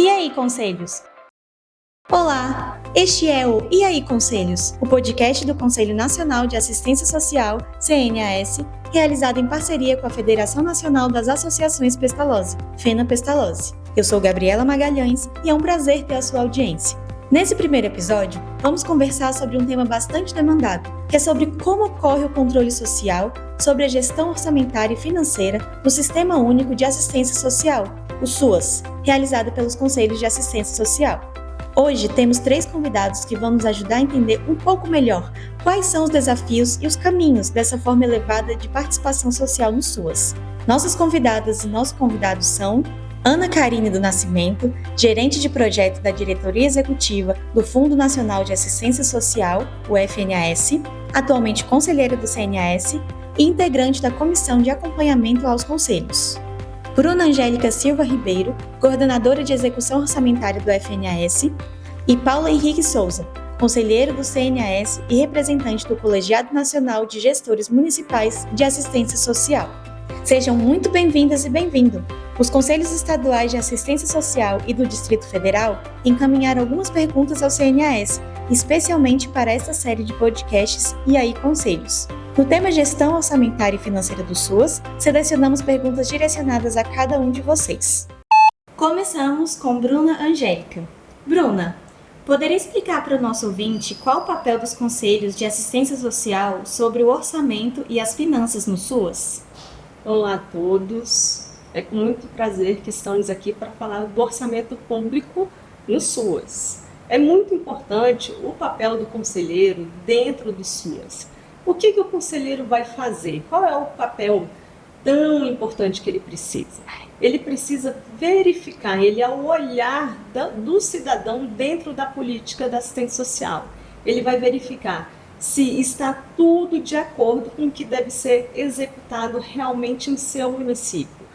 E aí, conselhos? Olá, este é o E aí, Conselhos, o podcast do Conselho Nacional de Assistência Social, CNAS, realizado em parceria com a Federação Nacional das Associações Pestalozzi, FENA-Pestalozzi. Eu sou Gabriela Magalhães e é um prazer ter a sua audiência. Nesse primeiro episódio, vamos conversar sobre um tema bastante demandado, que é sobre como ocorre o controle social sobre a gestão orçamentária e financeira do Sistema Único de Assistência Social, o SUAS, realizado pelos Conselhos de Assistência Social. Hoje temos 3 convidados que vão nos ajudar a entender um pouco melhor quais são os desafios e os caminhos dessa forma elevada de participação social no SUAS. Nossas convidadas e nossos convidados são Ana Carine do Nascimento, gerente de projeto da Diretoria Executiva do Fundo Nacional de Assistência Social, o FNAS, atualmente conselheira do CNAS e integrante da Comissão de Acompanhamento aos Conselhos. Bruna Angélica Silva Ribeiro, coordenadora de execução orçamentária do FNAS, e Paulo Henrique Souza, conselheiro do CNAS e representante do Colegiado Nacional de Gestores Municipais de Assistência Social. Sejam muito bem-vindas e bem-vindo! Os Conselhos Estaduais de Assistência Social e do Distrito Federal encaminharam algumas perguntas ao CNAS, especialmente para esta série de podcasts E aí, Conselhos. No tema Gestão Orçamentária e Financeira do SUAS, selecionamos perguntas direcionadas a cada um de vocês. Começamos com Bruna Angélica. Bruna, poderia explicar para o nosso ouvinte qual o papel dos Conselhos de Assistência Social sobre o orçamento e as finanças no SUAS? Olá a todos, é com muito prazer que estamos aqui para falar do orçamento público no SUAS. É muito importante o papel do conselheiro dentro do SUAS. O que o conselheiro vai fazer? Qual é o papel tão importante que ele precisa? Ele precisa verificar, ele é o olhar do cidadão dentro da política da assistência social. Ele vai verificar se está tudo de acordo com o que deve ser executado realmente em seu município.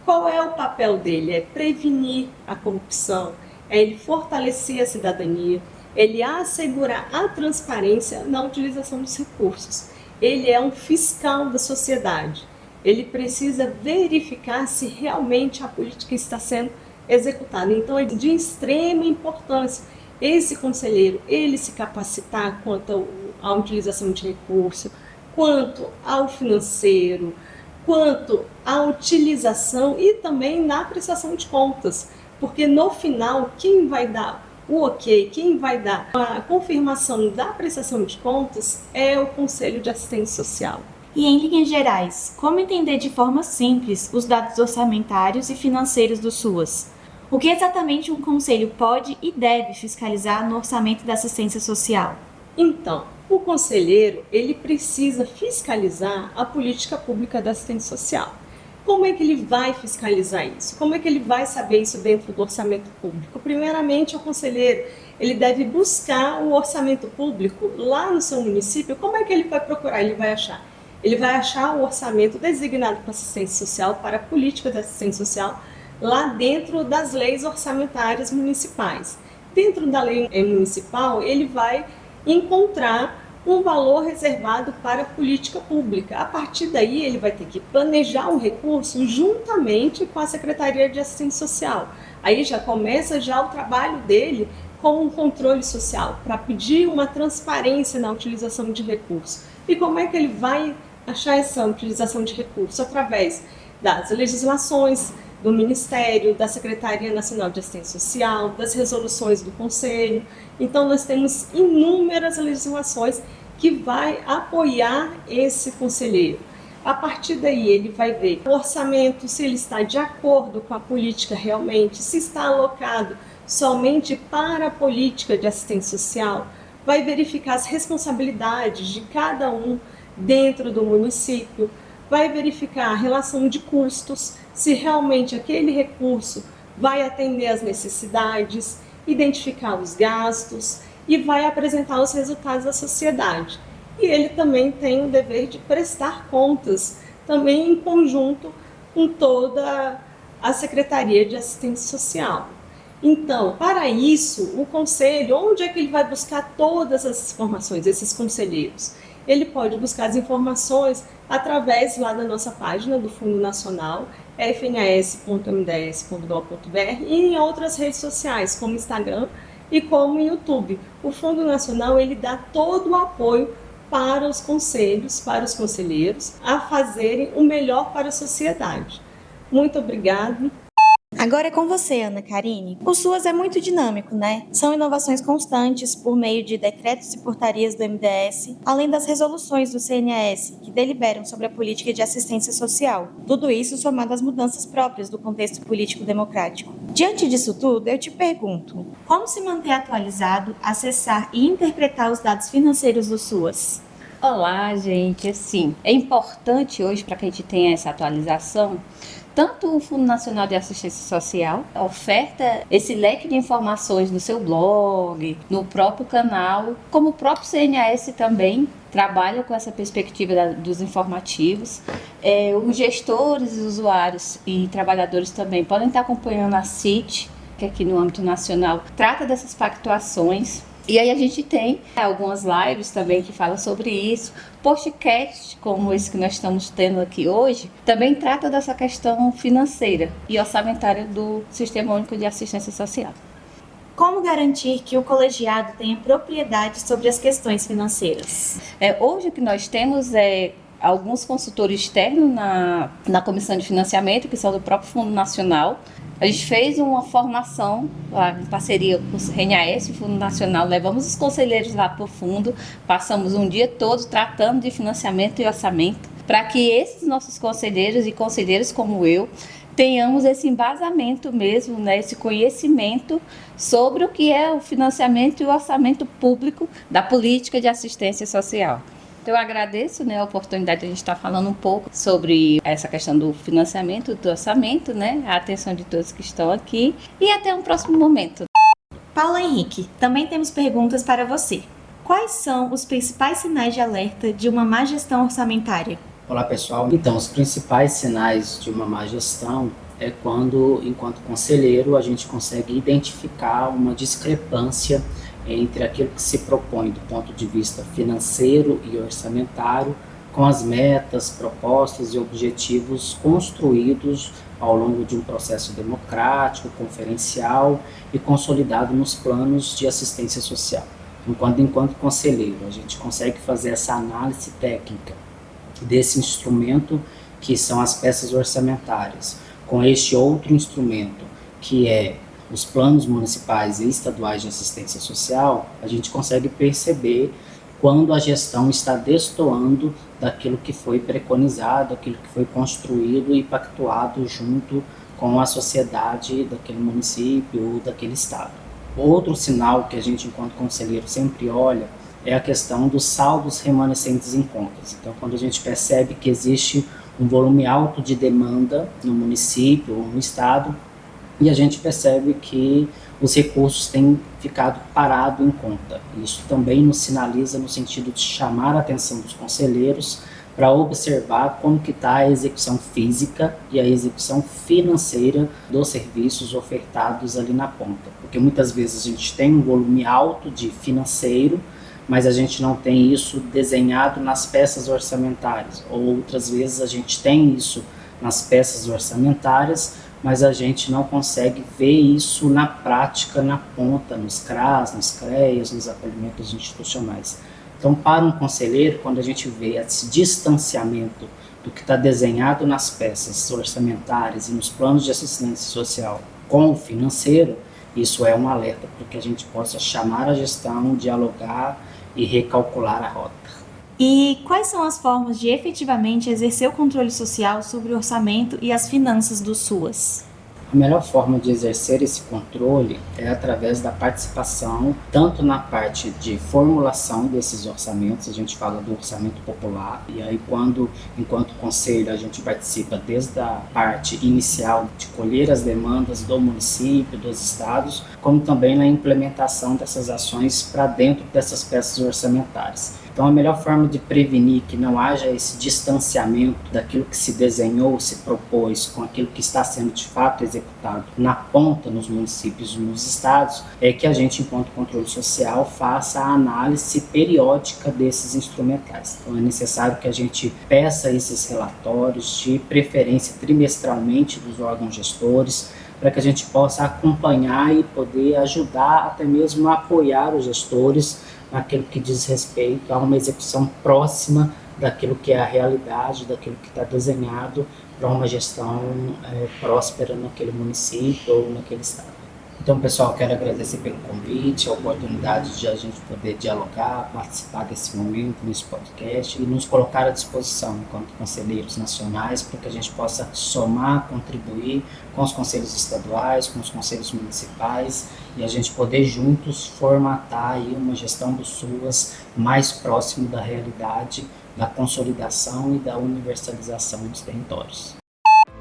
Qual é o papel dele? É prevenir a corrupção, é ele fortalecer a cidadania, ele assegurar a transparência na utilização dos recursos. Ele é um fiscal da sociedade. Ele precisa verificar se realmente a política está sendo executada. Então, é de extrema importância esse conselheiro, ele se capacitar quanto à utilização de recurso, quanto ao financeiro, quanto à utilização e também na prestação de contas. Porque no final, quem vai dar o ok, quem vai dar a confirmação da prestação de contas é o Conselho de Assistência Social. E em linhas gerais, como entender de forma simples os dados orçamentários e financeiros do SUAS? O que exatamente um conselho pode e deve fiscalizar no orçamento da assistência social? Então, o conselheiro ele precisa fiscalizar a política pública da assistência social. Como é que ele vai fiscalizar isso? Como é que ele vai saber isso dentro do orçamento público? Primeiramente, o conselheiro ele deve buscar o orçamento público lá no seu município. Como é que ele vai procurar? Ele vai achar? Ele vai achar o orçamento designado para assistência social, para a política da assistência social, lá dentro das leis orçamentárias municipais. Dentro da lei municipal, ele vai encontrar um valor reservado para a política pública. A partir daí, ele vai ter que planejar o recurso juntamente com a Secretaria de Assistência Social. Aí já começa o trabalho dele com um controle social, para pedir uma transparência na utilização de recursos. E como é que ele vai achar essa utilização de recursos? Através das legislações do Ministério, da Secretaria Nacional de Assistência Social, das resoluções do Conselho. Então, nós temos inúmeras legislações que vai apoiar esse conselheiro. A partir daí, ele vai ver o orçamento, se ele está de acordo com a política realmente, se está alocado somente para a política de assistência social, vai verificar as responsabilidades de cada um dentro do município, vai verificar a relação de custos, se realmente aquele recurso vai atender às necessidades, identificar os gastos e vai apresentar os resultados à sociedade. E ele também tem o dever de prestar contas, também em conjunto com toda a Secretaria de Assistência Social. Então, para isso, o conselho, onde é que ele vai buscar todas as informações, esses conselheiros? Ele pode buscar as informações através lá da nossa página do Fundo Nacional, fnas.mds.gov.br e em outras redes sociais, como Instagram e como YouTube. O Fundo Nacional ele dá todo o apoio para os conselhos, para os conselheiros, a fazerem o melhor para a sociedade. Muito obrigada. Agora é com você, Ana Karine. O SUAS é muito dinâmico, né? São inovações constantes por meio de decretos e portarias do MDS, além das resoluções do CNAS, que deliberam sobre a política de assistência social. Tudo isso somado às mudanças próprias do contexto político-democrático. Diante disso tudo, eu te pergunto, como se manter atualizado, acessar e interpretar os dados financeiros do SUAS? Olá, gente. Assim, é importante hoje para que a gente tenha essa atualização. Tanto o Fundo Nacional de Assistência Social oferta esse leque de informações no seu blog, no próprio canal, como o próprio CNAS também trabalha com essa perspectiva dos informativos. Os gestores, usuários e trabalhadores também podem estar acompanhando a CIT, que aqui no âmbito nacional trata dessas pactuações. E aí a gente tem algumas lives também que falam sobre isso. Podcast, como esse que nós estamos tendo aqui hoje, também trata dessa questão financeira e orçamentária do Sistema Único de Assistência Social. Como garantir que o colegiado tenha propriedade sobre as questões financeiras? Hoje o que nós temos alguns consultores externos na Comissão de Financiamento, que são do próprio Fundo Nacional. A gente fez uma formação em parceria com o CNAS, o Fundo Nacional, levamos os conselheiros lá para o fundo, passamos um dia todo tratando de financiamento e orçamento, para que esses nossos conselheiros e conselheiras como eu tenhamos esse embasamento mesmo, né, esse conhecimento sobre o que é o financiamento e o orçamento público da política de assistência social. Eu agradeço, a oportunidade de a gente estar falando um pouco sobre essa questão do financiamento, do orçamento, a atenção de todos que estão aqui e até um próximo momento. Paulo Henrique, também temos perguntas para você. Quais são os principais sinais de alerta de uma má gestão orçamentária? Olá pessoal, então os principais sinais de uma má gestão é quando, enquanto conselheiro, a gente consegue identificar uma discrepância entre aquilo que se propõe do ponto de vista financeiro e orçamentário com as metas, propostas e objetivos construídos ao longo de um processo democrático, conferencial e consolidado nos planos de assistência social. Enquanto conselheiro, a gente consegue fazer essa análise técnica desse instrumento que são as peças orçamentárias, com este outro instrumento que é os planos municipais e estaduais de assistência social, a gente consegue perceber quando a gestão está destoando daquilo que foi preconizado, daquilo que foi construído e pactuado junto com a sociedade daquele município ou daquele estado. Outro sinal que a gente, enquanto conselheiro, sempre olha é a questão dos saldos remanescentes em contas. Então, quando a gente percebe que existe um volume alto de demanda no município ou no estado, e a gente percebe que os recursos têm ficado parados em conta. Isso também nos sinaliza no sentido de chamar a atenção dos conselheiros para observar como que está a execução física e a execução financeira dos serviços ofertados ali na ponta. Porque muitas vezes a gente tem um volume alto de financeiro, mas a gente não tem isso desenhado nas peças orçamentárias. Ou outras vezes a gente tem isso nas peças orçamentárias, mas a gente não consegue ver isso na prática, na ponta, nos CRAS, nos CREAs, nos acolhimentos institucionais. Então, para um conselheiro, quando a gente vê esse distanciamento do que está desenhado nas peças orçamentárias e nos planos de assistência social com o financeiro, isso é um alerta para que a gente possa chamar a gestão, dialogar e recalcular a rota. E quais são as formas de efetivamente exercer o controle social sobre o orçamento e as finanças do SUAS? A melhor forma de exercer esse controle é através da participação, tanto na parte de formulação desses orçamentos, a gente fala do orçamento popular, e aí enquanto conselho, a gente participa desde a parte inicial de colher as demandas do município, dos estados, como também na implementação dessas ações para dentro dessas peças orçamentárias. Então, a melhor forma de prevenir que não haja esse distanciamento daquilo que se desenhou, se propôs, com aquilo que está sendo de fato executado executado na ponta, nos municípios e nos estados, é que a gente, enquanto controle social, faça a análise periódica desses instrumentais. Então é necessário que a gente peça esses relatórios, de preferência trimestralmente, dos órgãos gestores, para que a gente possa acompanhar e poder ajudar, até mesmo a apoiar os gestores naquilo que diz respeito a uma execução próxima daquilo que é a realidade, daquilo que está desenhado para uma gestão próspera naquele município ou naquele estado. Então, pessoal, quero agradecer pelo convite, a oportunidade de a gente poder dialogar, participar desse momento, nesse podcast e nos colocar à disposição enquanto conselheiros nacionais para que a gente possa somar, contribuir com os conselhos estaduais, com os conselhos municipais e a gente poder juntos formatar aí uma gestão do SUAS mais próximo da realidade, da consolidação e da universalização dos territórios.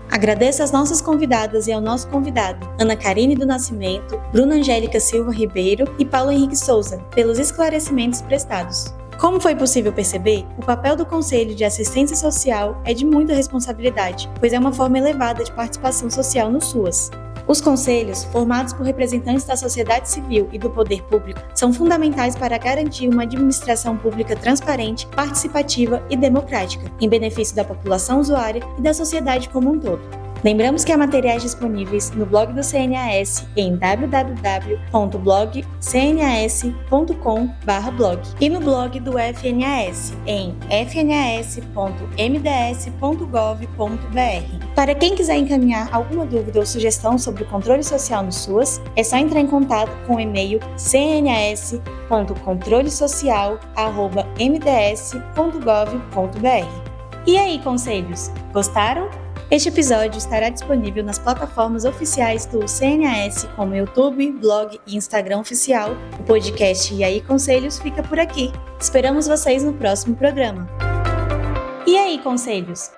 Agradeço às nossas convidadas e ao nosso convidado, Ana Karine do Nascimento, Bruna Angélica Silva Ribeiro e Paulo Henrique Souza, pelos esclarecimentos prestados. Como foi possível perceber, o papel do Conselho de Assistência Social é de muita responsabilidade, pois é uma forma elevada de participação social no SUAS. Os conselhos, formados por representantes da sociedade civil e do poder público, são fundamentais para garantir uma administração pública transparente, participativa e democrática, em benefício da população usuária e da sociedade como um todo. Lembramos que há materiais disponíveis no blog do CNAS em www.blogcnas.com/blog e no blog do FNAS em fnas.mds.gov.br. Para quem quiser encaminhar alguma dúvida ou sugestão sobre o controle social no SUAS, é só entrar em contato com o e-mail cnas.controlesocial@mds.gov.br. E aí, conselhos? Gostaram? Este episódio estará disponível nas plataformas oficiais do CNAS, como YouTube, blog e Instagram oficial. O podcast E aí Conselhos fica por aqui. Esperamos vocês no próximo programa. E aí, conselhos?